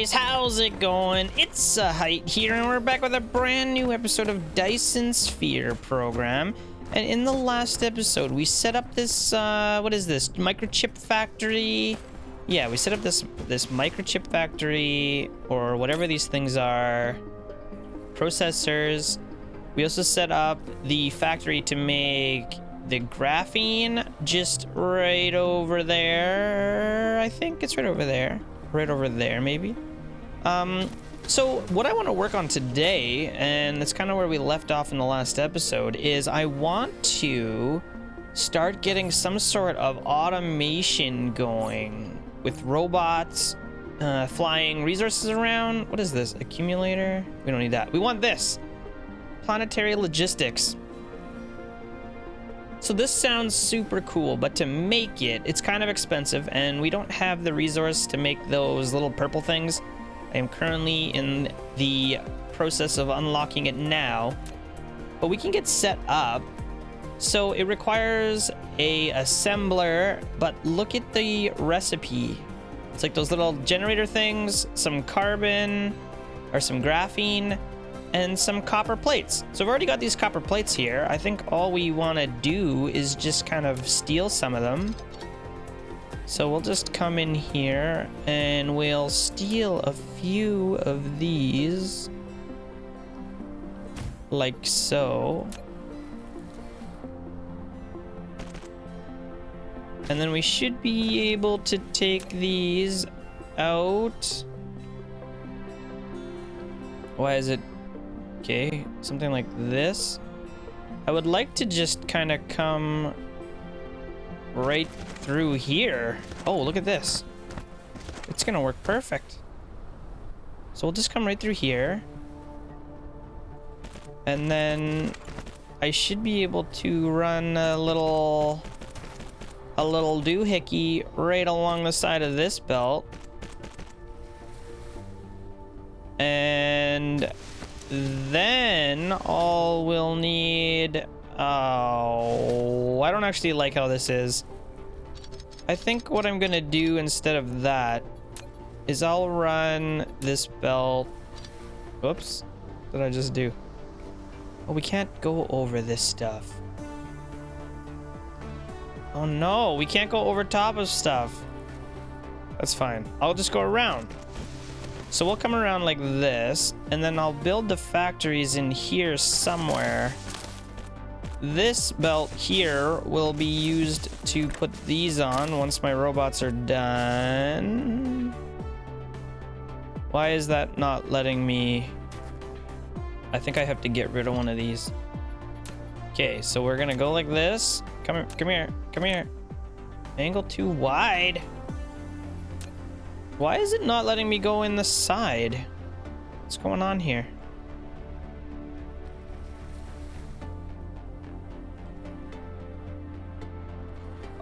guys, how's it going? It's Zahait here, and we're back with a brand new episode of Dyson Sphere Program. And in the last episode, we set up this, what is this? Microchip factory? Yeah, we set up this microchip factory, or whatever these things are. Processors. We also set up the factory to make the graphene just right over there. I think it's right over there. Right over there, maybe. So what I want to work on today, and that's kind of where we left off in the last episode, is I want to start getting some sort of automation going with robots flying resources around. What is this? Accumulator? We don't need that. We want this. Planetary logistics. So this sounds super cool, but to make it, it's kind of expensive, and we don't have the resource to make those little purple things. I am currently in the process of unlocking it now, but we can get set up. So it requires a assembler, but look at the recipe. It's like those little generator things, some carbon, or some graphene, and some copper plates. So I've already got these copper plates here. I think all we want to do is just kind of steal some of them. So we'll just come in here and we'll steal a few of these. Like so. And then we should be able to take these out. Why is it? Okay, something like this. I would like to just kind of come right through here. Oh, look at this. It's gonna work perfect. So we'll just come right through here. And then I should be able to run a little doohickey right along the side of this belt. And then all we'll need... Oh, I don't actually like how this is. I think what I'm gonna do instead of that is I'll run this belt. Whoops. What did I just do? Oh, we can't go over this stuff. Oh no, we can't go over top of stuff. That's fine. I'll just go around. So we'll come around like this, and then I'll build the factories in here somewhere. This belt here will be used to put these on once my robots are done. Why is that not letting me? I think I have to get rid of one of these. Okay, so we're gonna go like this. Come here, come here, come here. Angle too wide. Why is it not letting me go in the side? What's going on here?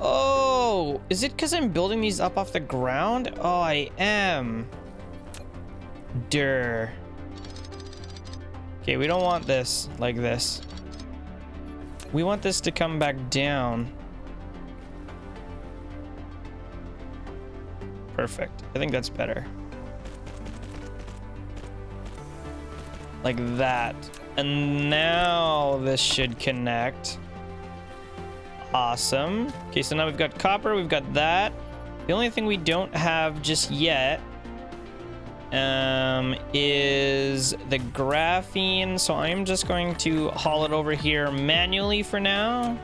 Oh, is it because I'm building these up off the ground? Oh, I am. Durr. Okay, we don't want this like this. We want this to come back down. Perfect. I think that's better. Like that. And now this should connect. Awesome. Okay, so now we've got copper, we've got that. The only thing we don't have just yet is the graphene. So I'm just going to haul it over here manually for now.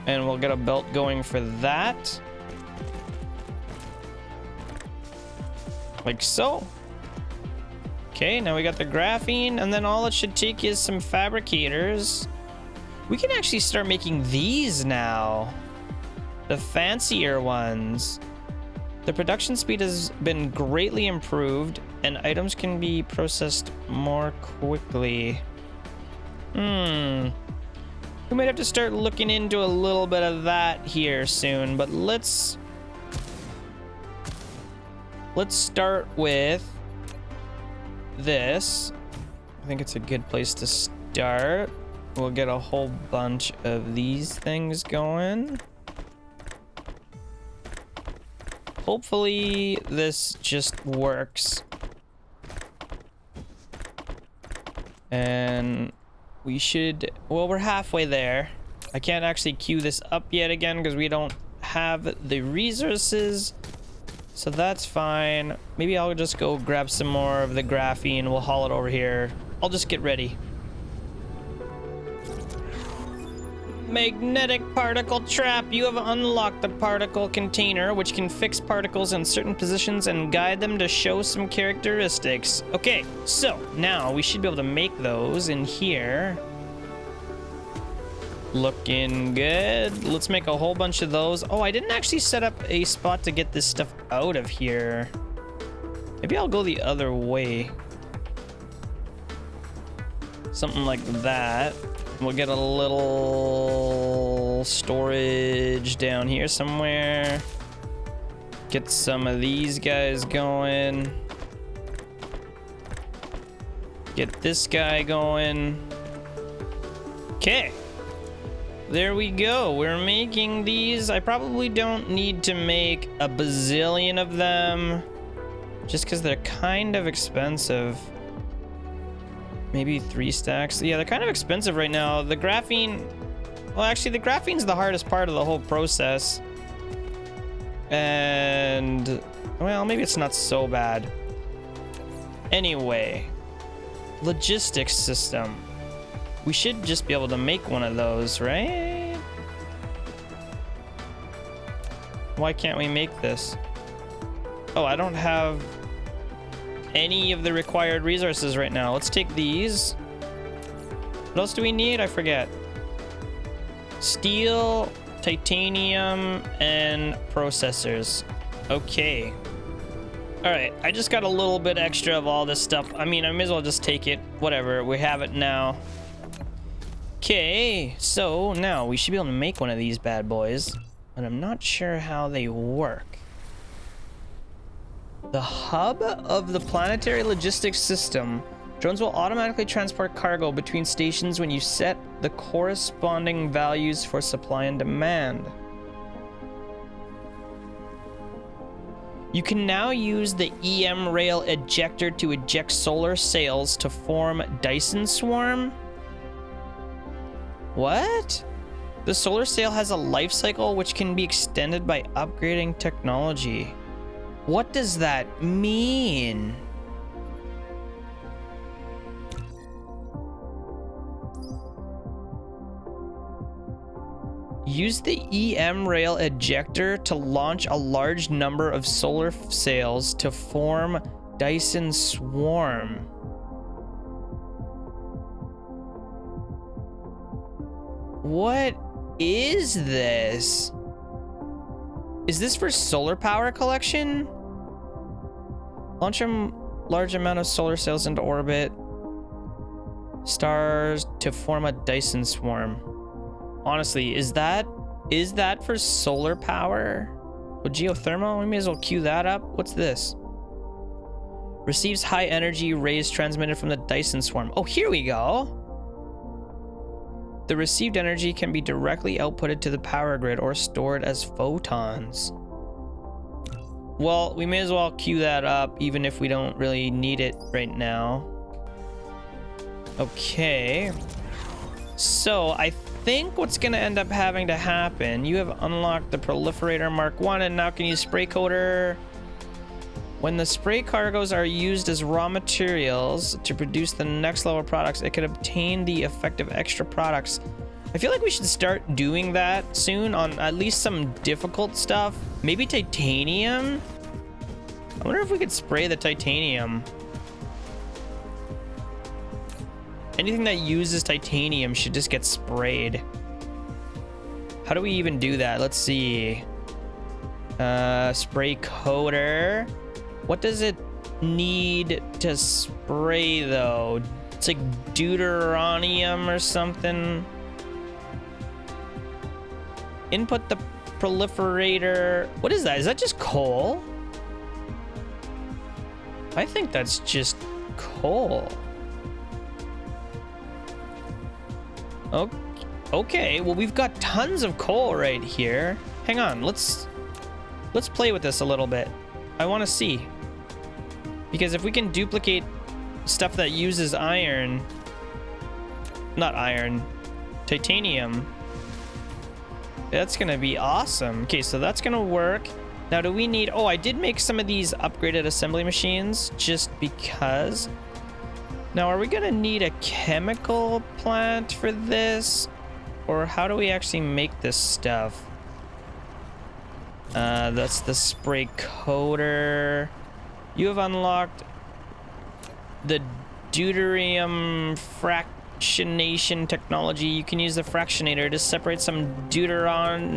And we'll get a belt going for that. Like so. Okay, now we got the graphene, and then all it should take is some fabricators. We can actually start making these now. The fancier ones. The production speed has been greatly improved, and items can be processed more quickly. We might have to start looking into a little bit of that here soon, but let's start with this. I think it's a good place to start. We'll get a whole bunch of these things going. hopefully this just works. And we should, well, we're halfway there. I can't actually queue this up yet again because we don't have the resources. So that's fine. Maybe I'll just go grab some more of the graphene. We'll haul it over here. I'll just get ready. Magnetic particle trap. You have unlocked the particle container, which can fix particles in certain positions and guide them to show some characteristics. Okay, so now we should be able to make those in here. Looking good. Let's make a whole bunch of those. Oh, I didn't actually set up a spot to get this stuff out of here. Maybe I'll go the other way. Something like that. We'll get a little storage down here somewhere. Get some of these guys going. Get this guy going. Okay. There we go. We're making these. I probably don't need to make a bazillion of them just because they're kind of expensive. Maybe 3 stacks. Yeah, they're kind of expensive right now. The graphene... Well, actually, the graphene's the hardest part of the whole process. And... Well, maybe it's not so bad. Anyway. Logistics system. We should just be able to make one of those, right? Why can't we make this? Oh, I don't have any of the required resources right now. Let's take these. What else do we need? I forget. Steel, titanium, and processors. Okay. All right, I just got a little bit extra of all this stuff. I mean, I may as well just take it. Whatever, we have it now. Okay, so now we should be able to make one of these bad boys, but I'm not sure how they work. The hub of the planetary logistics system. Drones will automatically transport cargo between stations when you set the corresponding values for supply and demand. You can now use the EM rail ejector to eject solar sails to form Dyson swarm. What? The solar sail has a life cycle which can be extended by upgrading technology. What does that mean? Use the EM rail ejector to launch a large number of solar sails to form Dyson swarm. What is this? Is this for solar power collection? Launch a large amount of solar sails into orbit. Stars to form a Dyson swarm. Honestly, is that for solar power? With geothermal? We may as well queue that up. What's this? Receives high energy rays transmitted from the Dyson swarm. Oh, here we go. The received energy can be directly outputted to the power grid or stored as photons. Well, we may as well queue that up even if we don't really need it right now. Okay. So I think what's gonna end up having to happen, you have unlocked the proliferator Mark 1 and now can use spray coater. When the spray cargoes are used as raw materials to produce the next level products, it can obtain the effective extra products. I feel like we should start doing that soon on at least some difficult stuff. Maybe titanium? I wonder if we could spray the titanium. Anything that uses titanium should just get sprayed. How do we even do that? Let's see. Spray coater. What does it need to spray though? It's like deuteronium or something. Input the proliferator. What is that? Is that just coal? I think that's just coal. Okay, well we've got tons of coal right here. Hang on, let's let's play with this a little bit. I want to see. Because if we can duplicate stuff that uses iron, not iron, titanium, that's gonna be awesome. Okay, so that's gonna work. Now, do we need... Oh, I did make some of these upgraded assembly machines just because. Now, are we gonna need a chemical plant for this? Or how do we actually make this stuff? That's the spray coater. You have unlocked the deuterium fractionation technology. You can use the fractionator to separate some deuterium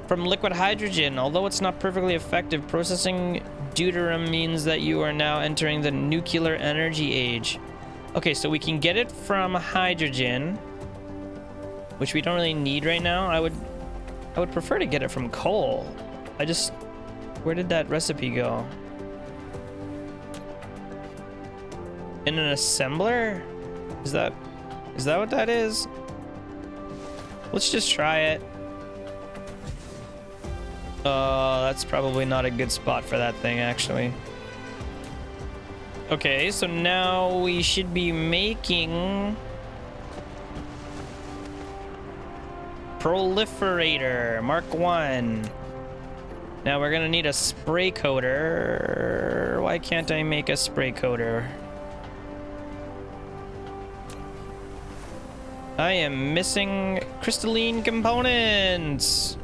from liquid hydrogen. Although it's not perfectly effective, processing deuterium means that you are now entering the nuclear energy age. Okay, so we can get it from hydrogen, which we don't really need right now. I would prefer to get it from coal. Where did that recipe go? In an assembler? Is that what that is? Let's just try it. That's probably not a good spot for that thing, actually. Okay, so now we should be making proliferator Mark 1. Now we're gonna need a spray coater. Why can't I make a spray coater? I am missing crystalline components.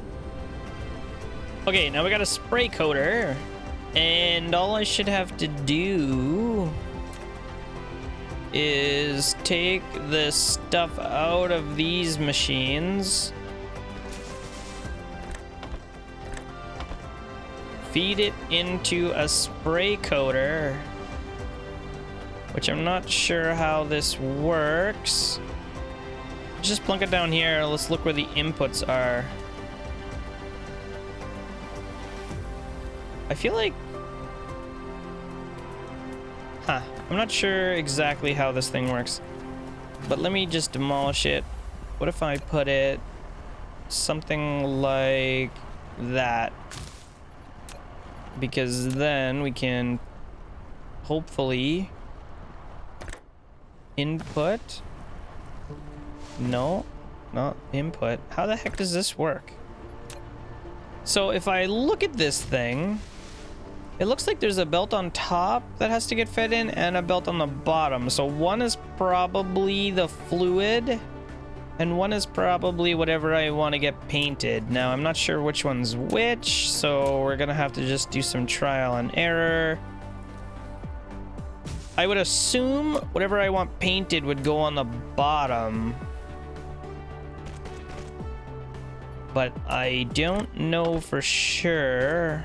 Okay, now we got a spray coater, and all I should have to do is take the stuff out of these machines, feed it into a spray coater, which I'm not sure how this works. Just plunk it down here. Let's look where the inputs are. I feel like... I'm not sure exactly how this thing works. But let me just demolish it. What if I put it something like that? Because then we can hopefully input. No, not input. How the heck does this work? So if I look at this thing, it looks like there's a belt on top that has to get fed in and a belt on the bottom. So one is probably the fluid and one is probably whatever I want to get painted. Now, I'm not sure which one's which, so we're gonna have to just do some trial and error. I would assume whatever I want painted would go on the bottom, but I don't know for sure.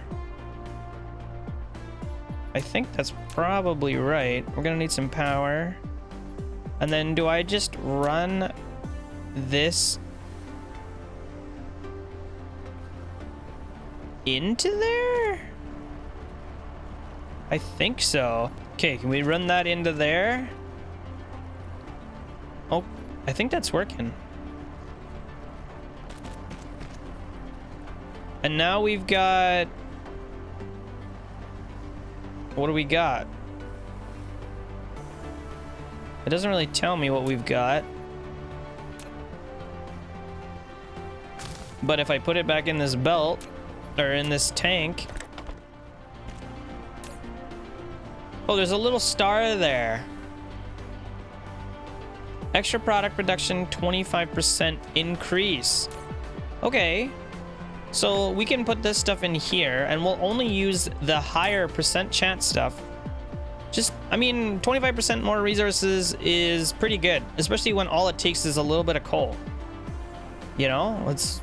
I think that's probably right. We're gonna need some power. And then do I just run this into there? I think so. Okay, can we run that into there? Oh, I think that's working. And now we've got... What do we got? It doesn't really tell me what we've got. But if I put it back in this belt, or in this tank... Oh, there's a little star there. Extra product production, 25% increase. Okay. So we can put this stuff in here, and we'll only use the higher percent chance stuff. Just, I mean, 25% more resources is pretty good, especially when all it takes is a little bit of coal. You know, it's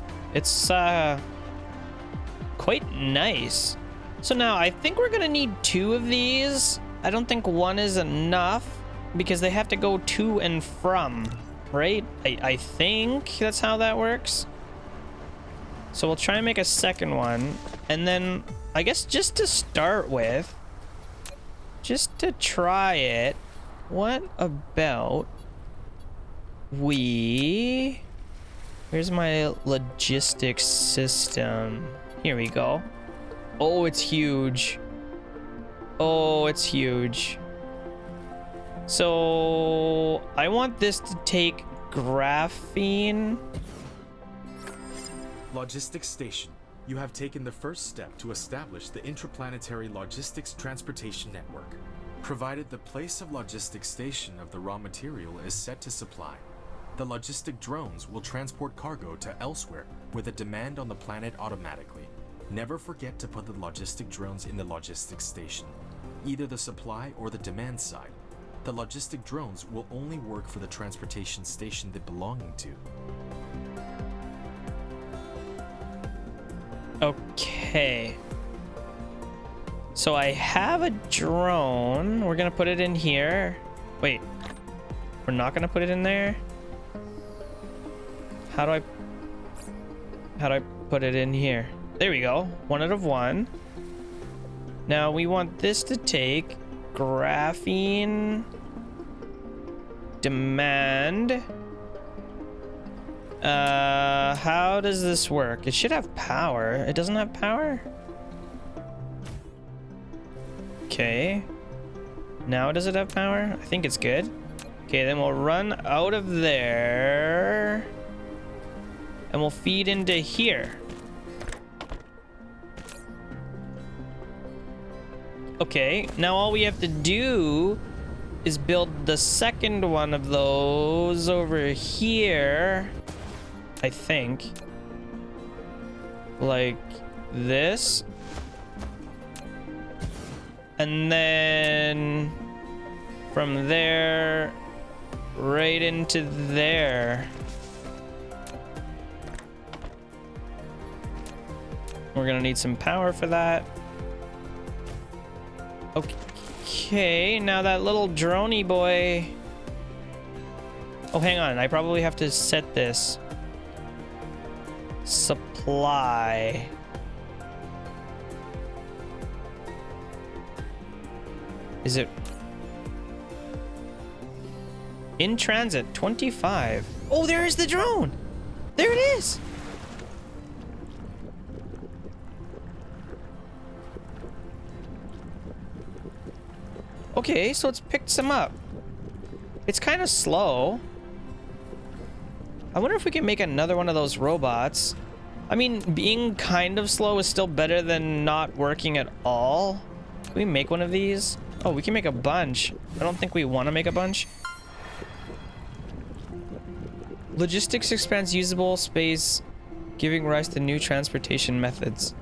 quite nice. So now I think we're gonna need 2 of these. I don't think 1 is enough because they have to go to and from, right? I think that's how that works. So we'll try and make a second one, and then I guess just to start with, just to try it, what about where's my logistics system? Here we go. Oh, it's huge. Oh, it's huge. So I want this to take graphene. Logistics Station. You have taken the first step to establish the interplanetary logistics transportation network. Provided the place of logistics station of the raw material is set to supply, the logistic drones will transport cargo to elsewhere with a demand on the planet automatically. Never forget to put the logistic drones in the logistics station, either the supply or the demand side. The logistic drones will only work for the transportation station they're belonging to. Okay. So I have a drone. We're gonna put it in here. Wait. We're not gonna put it in there? How do I put it in here? There we go. 1 out of 1. Now we want this to take graphene demand. How does this work? It should have power. It doesn't have power? Okay. Now does it have power? I think it's good. Okay, then we'll run out of there. And we'll feed into here. Okay, now all we have to do is build the second one of those over here. I think. Like this. And then from there right into there. We're gonna need some power for that. Okay, now that little droney boy. Oh, hang on. I probably have to set this. Supply. Is it in transit? 25. Oh, there is the drone. There it is. Okay, so it's picked some up. It's kind of slow. I wonder if we can make another one of those robots. I mean, being kind of slow is still better than not working at all. Can we make one of these? Oh, we can make a bunch. I don't think we want to make a bunch. Logistics expands usable space, giving rise to new transportation methods.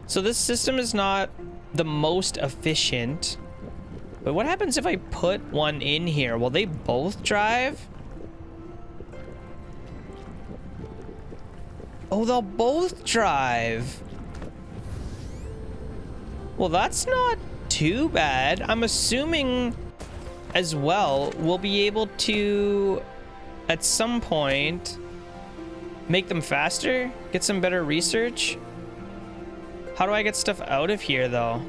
So this system is not the most efficient. But what happens if I put one in here? Will they both drive? Oh, they'll both drive. Well, that's not too bad. I'm assuming as well we'll be able to, at some point, make them faster, get some better research. How do I get stuff out of here, though?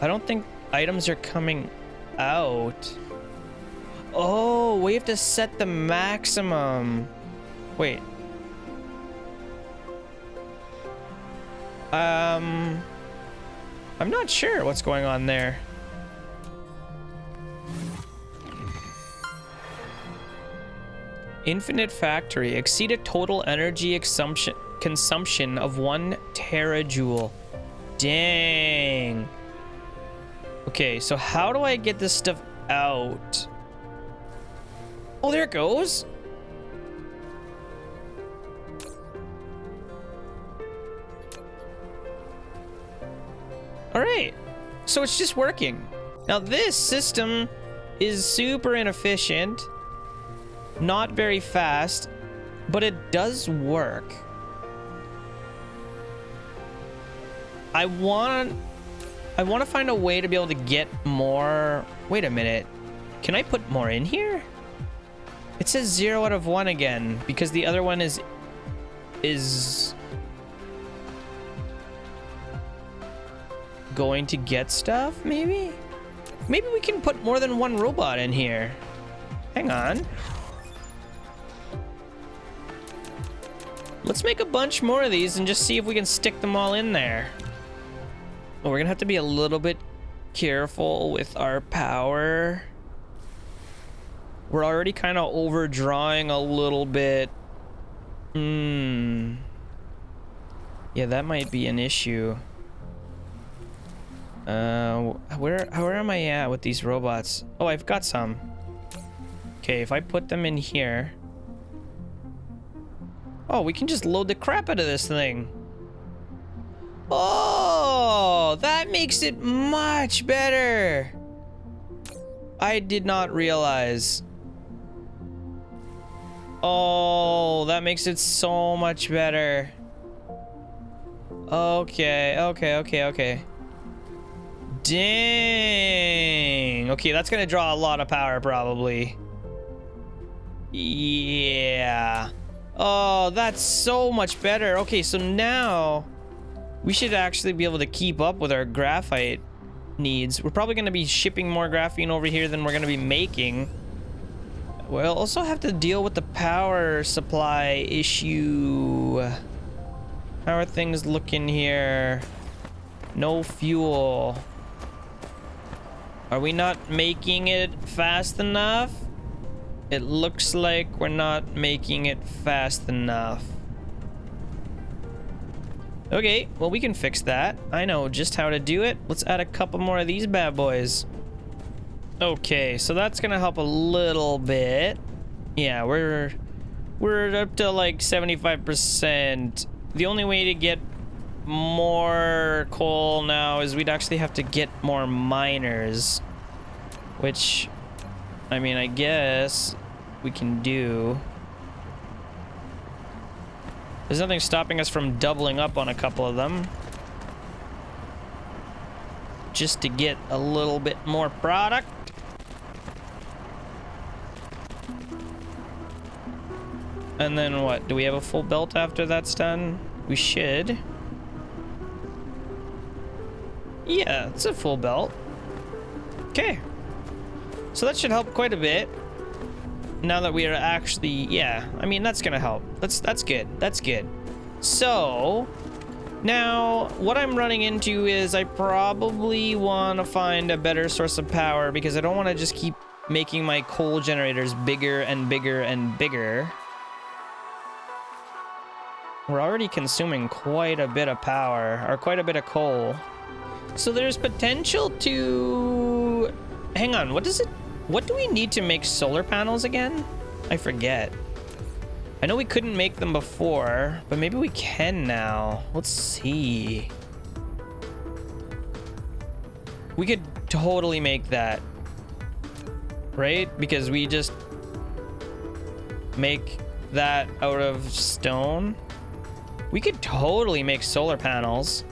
I don't think items are coming out. Oh, we have to set the maximum. Wait. I'm not sure what's going on there. Infinite factory. Exceed a total energy consumption of 1 terajoule. Dang. Okay, so how do I get this stuff out? Oh, there it goes. All right, so it's just working. Now this system is super inefficient, not very fast, but it does work. I want to find a way to be able to get more. Wait a minute. Can I put more in here? It says 0 out of 1 again because the other one is going to get stuff, maybe? Maybe we can put more than 1 robot in here. Hang on. Let's make a bunch more of these and just see if we can stick them all in there. Oh, we're gonna have to be a little bit careful with our power. We're already kind of overdrawing a little bit. Yeah, that might be an issue. Where am I at with these robots? Oh, I've got some. Okay, if I put them in here. Oh, we can just load the crap out of this thing. Oh, that makes it much better. I did not realize. Oh, that makes it so much better. Okay. Dang. Okay, that's gonna draw a lot of power probably. Yeah. Oh, that's so much better. Okay, so now we should actually be able to keep up with our graphite needs. We're probably gonna be shipping more graphene over here than we're gonna be making. We'll also have to deal with the power supply issue. How are things looking here? No fuel. Are we not making it fast enough? It looks like we're not making it fast enough. Okay, well, we can fix that. I know just how to do it. Let's add a couple more of these bad boys. Okay, so that's gonna help a little bit. Yeah, we're up to like 75%. The only way to get more coal now is we'd actually have to get more miners, which, I mean, I guess we can do. There's nothing stopping us from doubling up on a couple of them, just to get a little bit more product. And then what? Do we have a full belt after that's done? We should. Yeah, it's a full belt. Okay. So that should help quite a bit. Now that we are actually, yeah, I mean, that's gonna help. That's good. That's good. So now what I'm running into is I probably want to find a better source of power because I don't want to just keep making my coal generators bigger and bigger and bigger. We're already consuming quite a bit of power, or quite a bit of coal. So there's potential to... Hang on, what do we need to make solar panels again? I forget. I know we couldn't make them before, but maybe we can now. Let's see. We could totally make that. Right? Because we just make that out of stone. We could totally make solar panels.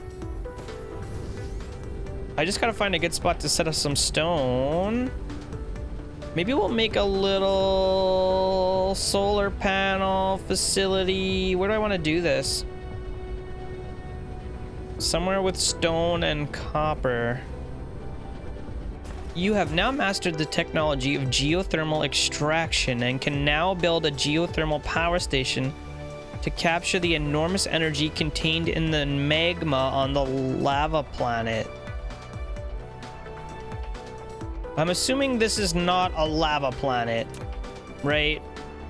I just gotta find a good spot to set up some stone. Maybe we'll make a little solar panel facility. Where do I want to do this? Somewhere with stone and copper. You have now mastered the technology of geothermal extraction and can now build a geothermal power station to capture the enormous energy contained in the magma on the lava planet. I'm assuming this is not a lava planet, right?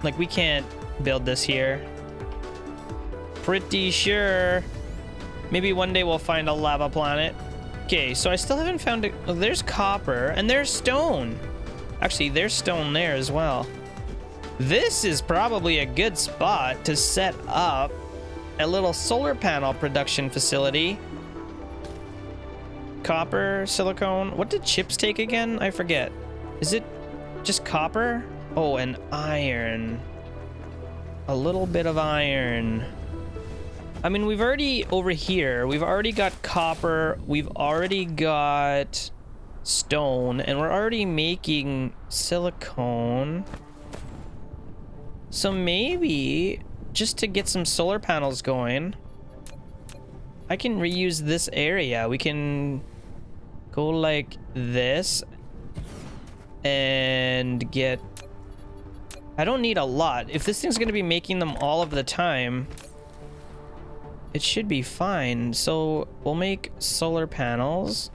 Like, we can't build this here. Pretty sure. Maybe one day we'll find a lava planet. Okay, so I still haven't found it. Oh, there's copper and there's stone. Actually, there's stone there as well. This is probably a good spot to set up a little solar panel production facility. Copper, silicone. What did chips take again? I forget. Is it just copper? Oh, and iron. A little bit of iron. I mean, we've already, over here, we've already got copper. We've already got stone. And we're already making silicone. So maybe, just to get some solar panels going, I can reuse this area. We can go like this and get... I don't need a lot. If this thing's going to be making them all of the time, it should be fine. So we'll make solar panels.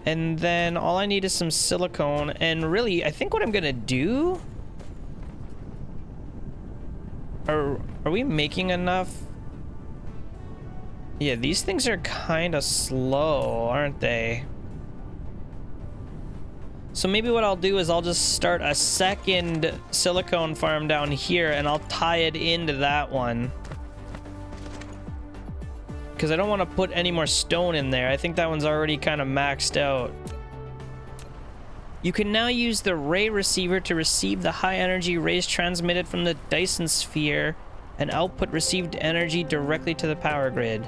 And then all I need is some silicone. And really, I think what I'm gonna do... Are we making enough? Yeah, these things are kind of slow, aren't they? So maybe what I'll do is I'll just start a second silicone farm down here and I'll tie it into that one. Because I don't want to put any more stone in there. I think that one's already kind of maxed out. You can now use the ray receiver to receive the high energy rays transmitted from the Dyson Sphere and output received energy directly to the power grid.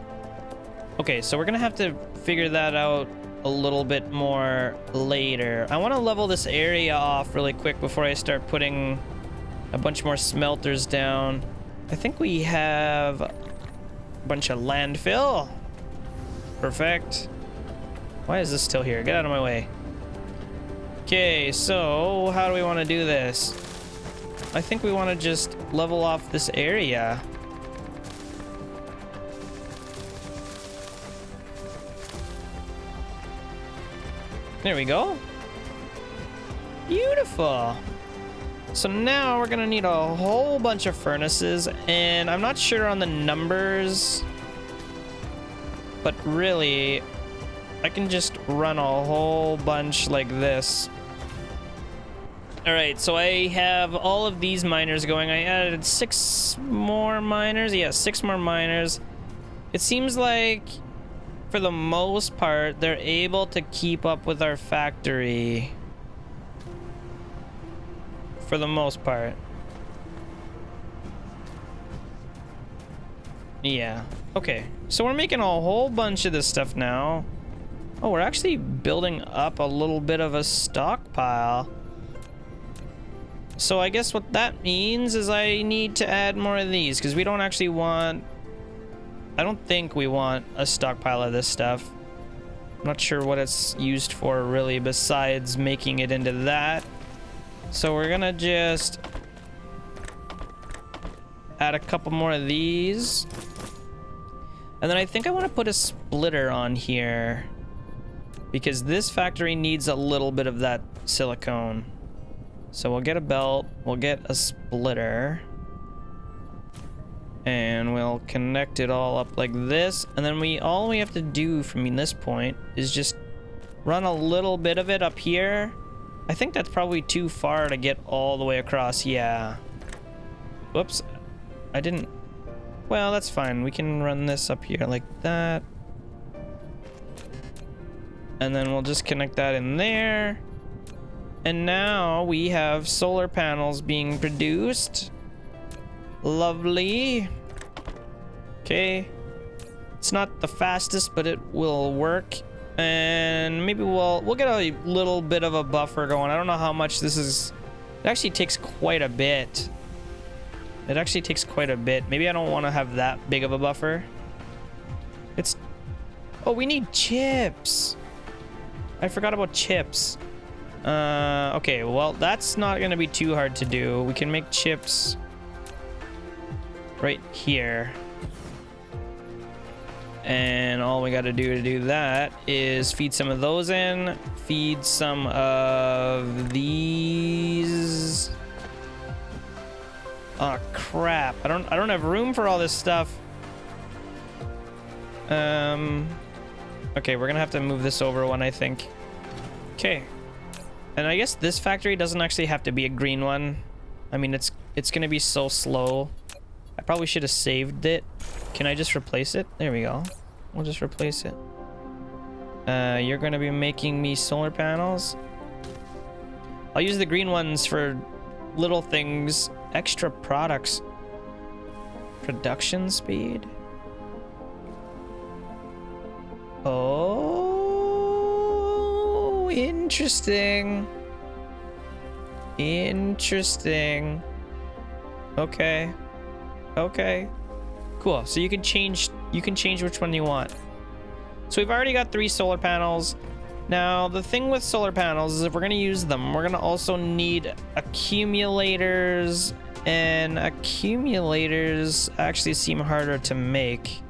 Okay, so we're gonna have to figure that out a little bit more later. I want to level this area off really quick before I start putting a bunch more smelters down. I think we have a bunch of landfill. Perfect. Why is this still here? Get out of my way. Okay, so how do we want to do this? I think we want to just level off this area. There we go. Beautiful. So now we're gonna need a whole bunch of furnaces, and I'm not sure on the numbers, but really I can just run a whole bunch like this. All right, so I have all of these miners going. I added 6 more miners. Yeah, 6 more miners. It seems like for the most part they're able to keep up with our factory. For the most part. Yeah. Okay. So we're making a whole bunch of this stuff now. Oh, we're actually building up a little bit of a stockpile. So I guess what that means is I need to add more of these because we don't actually want... I don't think we want a stockpile of this stuff. I'm not sure what it's used for really besides making it into that. So we're gonna just add a couple more of these. And then I think I want to put a splitter on here because this factory needs a little bit of that silicone. So we'll get a belt, we'll get a splitter, and we'll connect it all up like this. And then all we have to do from this point is just run a little bit of it up here. I think that's probably too far to get all the way across. Yeah. Whoops. I didn't... Well, that's fine. We can run this up here like that. And then we'll just connect that in there. And now we have solar panels being produced. Lovely. Okay. It's not the fastest, but it will work. And maybe we'll get a little bit of a buffer going. I don't know how much this is. It actually takes quite a bit. It actually takes quite a bit. Maybe I don't want to have that big of a buffer. It's... Oh, we need chips. I forgot about chips. Okay, well, that's not gonna be too hard to do. We can make chips right here. And all we gotta do to do that is feed some of those in, feed some of these. Oh crap, I don't have room for all this stuff. Okay, we're gonna have to move this over one, I think. Okay. And I guess this factory doesn't actually have to be a green one. I mean, it's gonna be so slow. I probably should have saved it. Can I just replace it? There we go. We'll just replace it. You're gonna be making me solar panels. I'll use the green ones for little things, extra products. Production speed. Oh, interesting. Interesting. Okay. Okay. Cool. So you can change which one you want. So we've already got 3 solar panels. Now, the thing with solar panels is if we're going to use them, we're going to also need accumulators, and accumulators actually seem harder to make.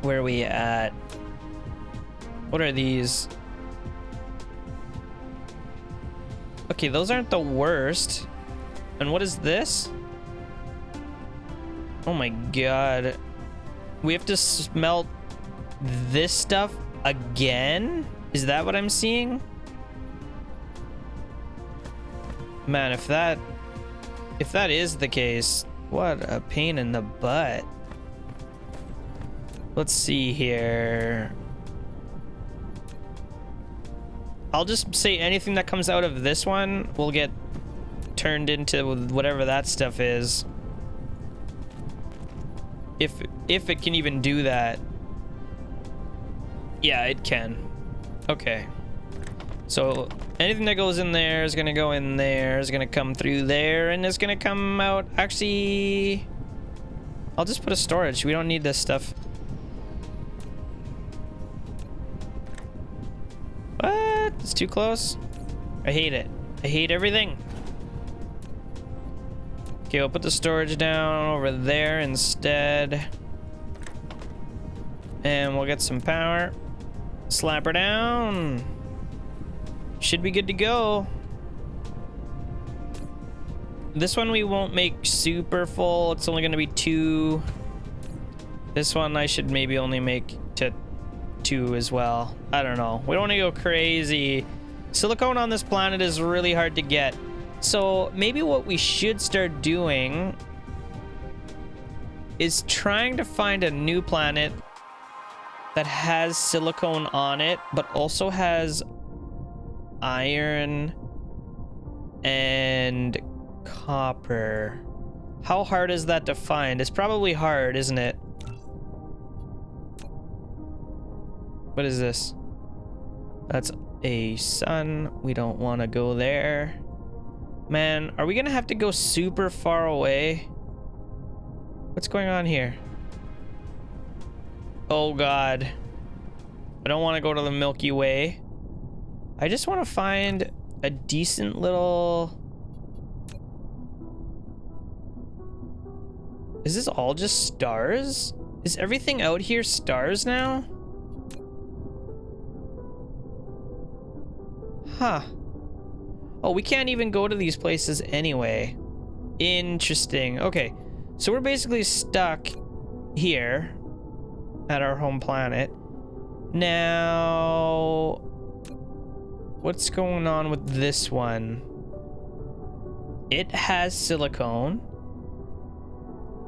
Where are we at? What are these? Okay, those aren't the worst. And what is this? Oh my god. We have to smelt this stuff again? Is that what I'm seeing? Man, if that is the case, what a pain in the butt. Let's see here. I'll just say anything that comes out of this one will get turned into whatever that stuff is. If it can even do that. Yeah, it can. Okay. So anything that goes in there is gonna go in there, is gonna come through there, and it's gonna come out. Actually, I'll just put a storage. We don't need this stuff. What? It's too close. I hate it. I hate everything. Okay, we'll put the storage down over there instead. And we'll get some power. Slap her down. Should be good to go. This one we won't make super full. It's only going to be 2. This one I should maybe only make to 2 as well. I don't know. We don't want to go crazy. Silicone on this planet is really hard to get. So maybe what we should start doing is trying to find a new planet that has silicone on it, but also has iron and copper. How hard is that to find? It's probably hard, isn't it? What is this? That's a sun. We don't want to go there. Man, are we gonna have to go super far away? What's going on here? Oh god. I don't want to go to the Milky Way. I just want to find a decent little... Is this all just stars? Is everything out here stars now? Huh. Oh, we can't even go to these places anyway. Interesting. Okay, so we're basically stuck here at our home planet. Now, what's going on with this one? It has silicone.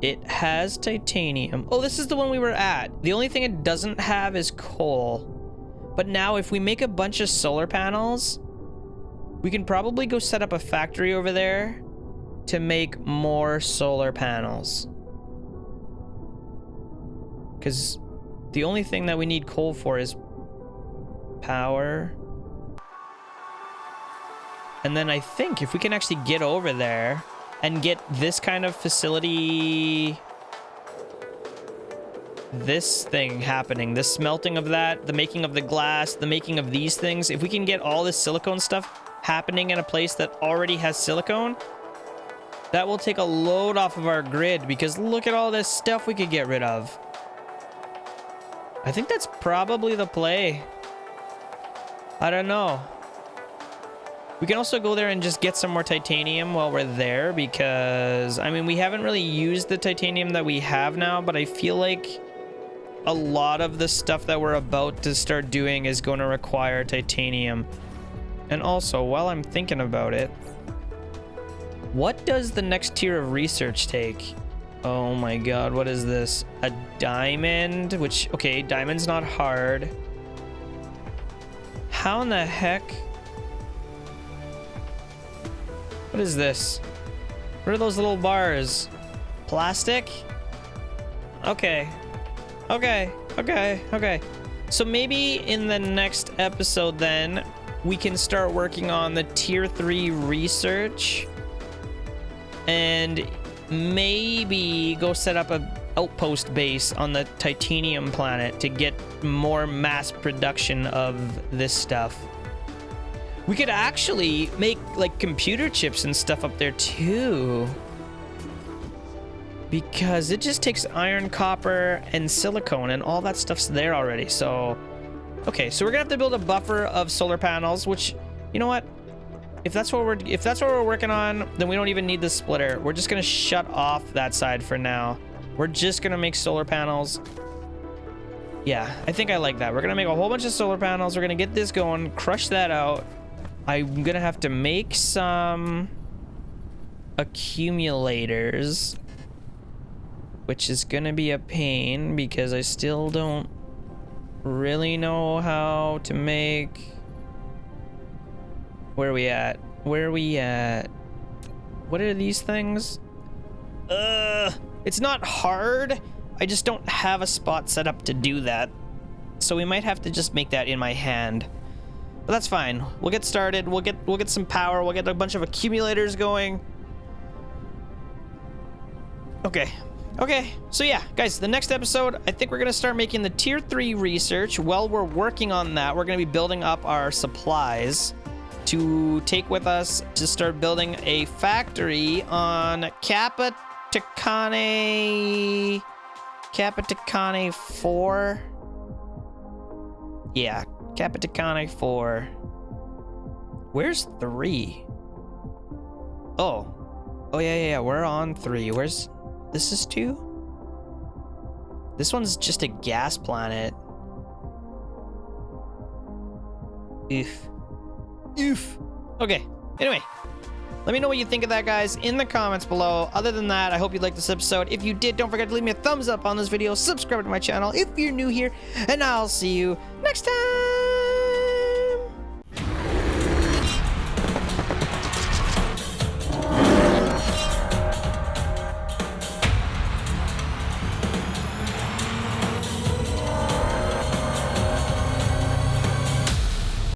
It has titanium. Oh, this is the one we were at. The only thing it doesn't have is coal. But now if we make a bunch of solar panels, we can probably go set up a factory over there to make more solar panels. Because the only thing that we need coal for is power. And then I think if we can actually get over there and get this kind of facility, this thing happening, the smelting of that, the making of the glass, the making of these things, if we can get all this silicone stuff happening in a place that already has silicone, that will take a load off of our grid, because look at all this stuff we could get rid of. I think that's probably the play. I don't know. We can also go there and just get some more titanium while we're there, because, I mean, we haven't really used the titanium that we have now, but I feel like a lot of the stuff that we're about to start doing is going to require titanium. And also, while I'm thinking about it, what does the next tier of research take? Oh my god, what is this? A diamond? Which, okay, diamond's not hard. How in the heck? What is this? What are those little bars? Plastic? Okay. Okay. Okay. Okay. So maybe in the next episode then, we can start working on the tier 3 research. And maybe go set up a outpost base on the titanium planet to get more mass production of this stuff. We could actually make like computer chips and stuff up there too. because it just takes iron, copper, and silicone, and all that stuff's there already. So, okay, so we're gonna have to build a buffer of solar panels, which, you know what? If that's what we're working on, then we don't even need the splitter. We're just gonna shut off that side for now. We're just gonna make solar panels. Yeah, I think I like that. We're gonna make a whole bunch of solar panels. We're gonna get this going, crush that out. I'm gonna have to make some accumulators, which is gonna be a pain because I still don't really know how to make... Where are we at? Where are we at? What are these things? It's not hard. I just don't have a spot set up to do that. So we might have to just make that in my hand. But that's fine. We'll get started. We'll get some power. We'll get a bunch of accumulators going. Okay. Okay. So yeah, guys, the next episode, I think we're gonna start making the tier 3 research. While we're working on that, we're gonna be building up our supplies to take with us to start building a factory on Capiticane 4. Yeah, Capiticane 4. Where's 3? Oh, yeah, we're on 3. Where's... This is 2? This one's just a gas planet. Oof. Oof. Okay, anyway. Let me know what you think of that, guys, in the comments below. Other than that, I hope you liked this episode. If you did, don't forget to leave me a thumbs up on this video. Subscribe to my channel if you're new here. And I'll see you next time.